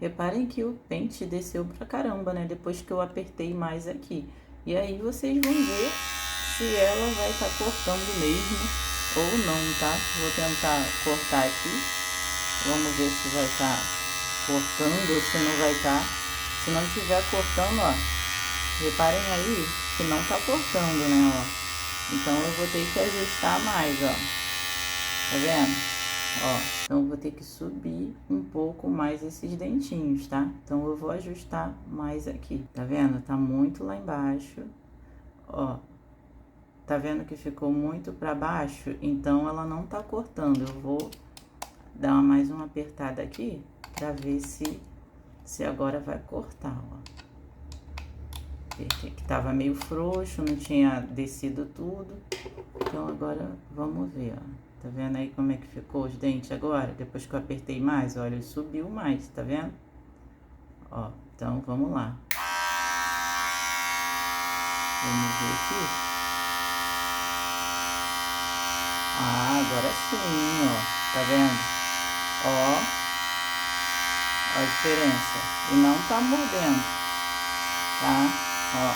reparem que o pente desceu pra caramba, né? Depois que eu apertei mais aqui. E aí vocês vão ver se ela vai estar cortando mesmo ou não, tá? Vou tentar cortar aqui. Vamos ver se vai estar cortando ou se não vai estar. Se não estiver cortando, ó, reparem aí que não tá cortando, né, ó. Então eu vou ter que ajustar mais, ó. Tá vendo? Ó, então eu vou ter que subir um pouco mais esses dentinhos, tá? Então eu vou ajustar mais aqui. Tá vendo? Tá muito lá embaixo. Ó, tá vendo que ficou muito pra baixo? Então ela não tá cortando. Eu vou dar mais uma apertada aqui pra ver se agora vai cortar, ó. Apertei que tava meio frouxo, não tinha descido tudo. Então agora vamos ver, ó. Tá vendo aí como é que ficou os dentes agora? Depois que eu apertei mais, olha, subiu mais, tá vendo? Ó, então vamos lá. Vamos ver aqui. Ah, agora sim, ó. Tá vendo? Ó. Ó a diferença. E não tá mordendo, tá? Ó.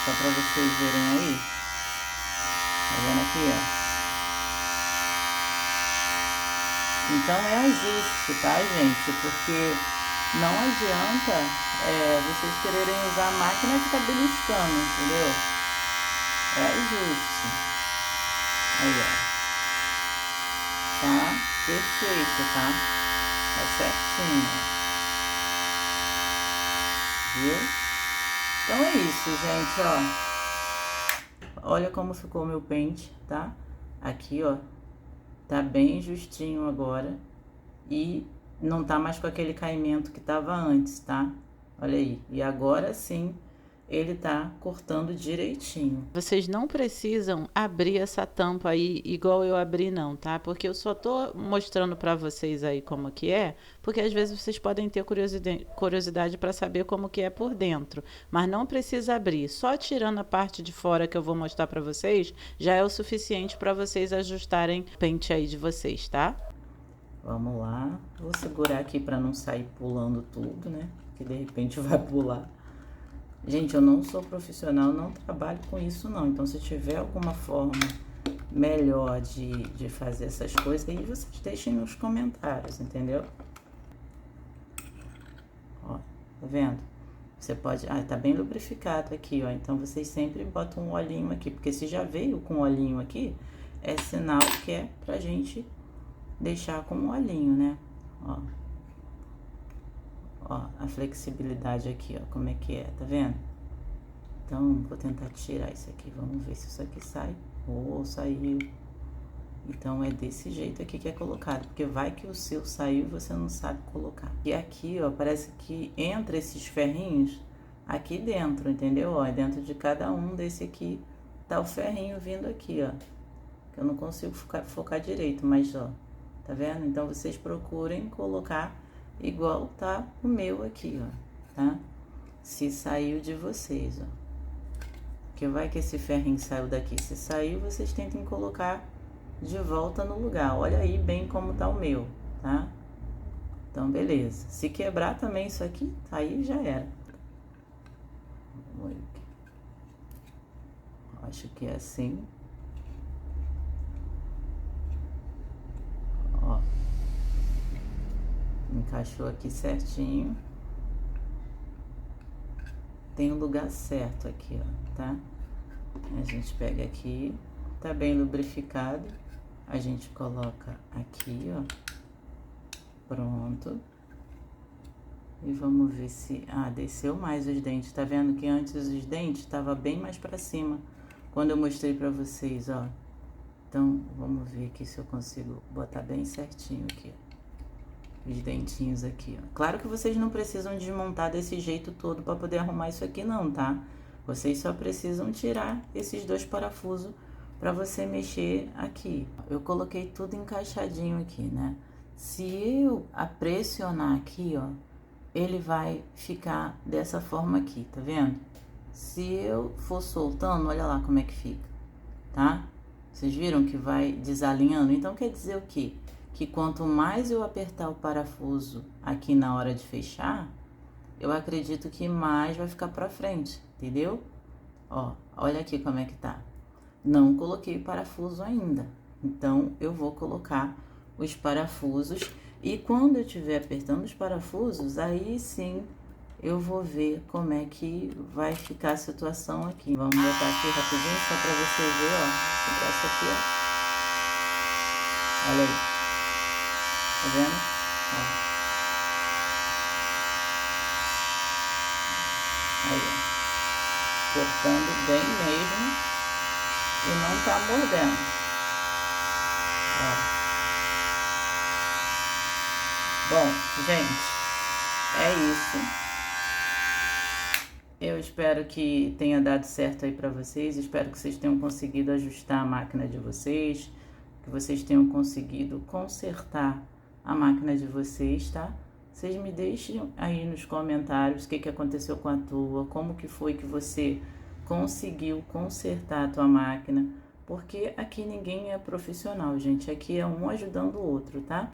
Só pra vocês verem aí. Tá vendo aqui, ó? Então é ajuste, tá, gente? Porque não adianta vocês quererem usar a máquina que tá beliscando, entendeu? É ajuste. Aí, ó. Tá perfeito, tá? Tá certinho. Viu? Então é isso, gente, ó. Olha como ficou o meu pente, tá? Aqui, ó. Tá bem justinho agora. E não tá mais com aquele caimento que tava antes, tá? Olha aí. E agora sim, ele tá cortando direitinho. Vocês não precisam abrir essa tampa aí igual eu abri não, tá? Porque eu só tô mostrando pra vocês aí como que é, porque às vezes vocês podem ter curiosidade para saber como que é por dentro, mas não precisa abrir. Só tirando a parte de fora que eu vou mostrar pra vocês, já é o suficiente para vocês ajustarem o pente aí de vocês, tá? Vamos lá. Vou segurar aqui para não sair pulando tudo, né? Que de repente vai pular. Gente, eu não sou profissional, não trabalho com isso não. Então, se tiver alguma forma melhor de fazer essas coisas, aí vocês deixem nos comentários, entendeu? Ó, tá vendo? Você pode... Ah, tá bem lubrificado aqui, ó. Então, vocês sempre botam um olhinho aqui. Porque se já veio com olhinho aqui, é sinal que é pra gente deixar com um olhinho, né? Ó. Ó, a flexibilidade aqui, ó, como é que é, tá vendo? Então, vou tentar tirar isso aqui, vamos ver se isso aqui sai. Oh, saiu. Então, é desse jeito aqui que é colocado, porque vai que o seu saiu e você não sabe colocar. E aqui, ó, parece que entra esses ferrinhos aqui dentro, entendeu? Ó, dentro de cada um desse aqui tá o ferrinho vindo aqui, ó. Que eu não consigo focar direito, mas, ó, tá vendo? Então, vocês procurem colocar igual tá o meu aqui, ó, tá? Se saiu de vocês, ó. Que vai que esse ferrinho saiu daqui. Se saiu, vocês tentem colocar de volta no lugar. Olha aí bem como tá o meu, tá? Então, beleza. Se quebrar também isso aqui, aí já era. Acho que é assim. Ó. Encaixou aqui certinho. Tem o lugar certo aqui, ó, tá? A gente pega aqui, tá bem lubrificado. A gente coloca aqui, ó. Pronto. E vamos ver se... Ah, desceu mais os dentes. Tá vendo que antes os dentes tava bem mais pra cima, quando eu mostrei pra vocês, ó. Então, vamos ver aqui se eu consigo botar bem certinho aqui, ó. Os dentinhos aqui, ó. Claro que vocês não precisam desmontar desse jeito todo para poder arrumar isso aqui não, tá? Vocês só precisam tirar esses dois parafusos para você mexer aqui. Eu coloquei tudo encaixadinho aqui, né? Se eu pressionar aqui, ó, ele vai ficar dessa forma aqui, tá vendo? Se eu for soltando, olha lá como é que fica, tá? Vocês viram que vai desalinhando? Então, quer dizer o quê? que quanto mais eu apertar o parafuso aqui na hora de fechar, eu acredito que mais vai ficar pra frente, entendeu? Ó, olha aqui como é que tá. Não coloquei parafuso ainda, então eu vou colocar os parafusos e quando eu estiver apertando os parafusos, aí sim eu vou ver como é que vai ficar a situação aqui. Vamos botar aqui rapidinho só pra você ver, ó, esse braço aqui, ó. Olha aí, tá vendo? Ó. Aí, ó, cortando bem mesmo e não tá mordendo. Ó. Bom, gente, é isso. Eu espero que tenha dado certo aí pra vocês. Espero que vocês tenham conseguido ajustar a máquina de vocês, que vocês tenham conseguido consertar a máquina de vocês, tá? Vocês me deixem aí nos comentários o que aconteceu com a tua, como que foi que você conseguiu consertar a tua máquina, porque aqui ninguém é profissional, gente. Aqui é um ajudando o outro, tá?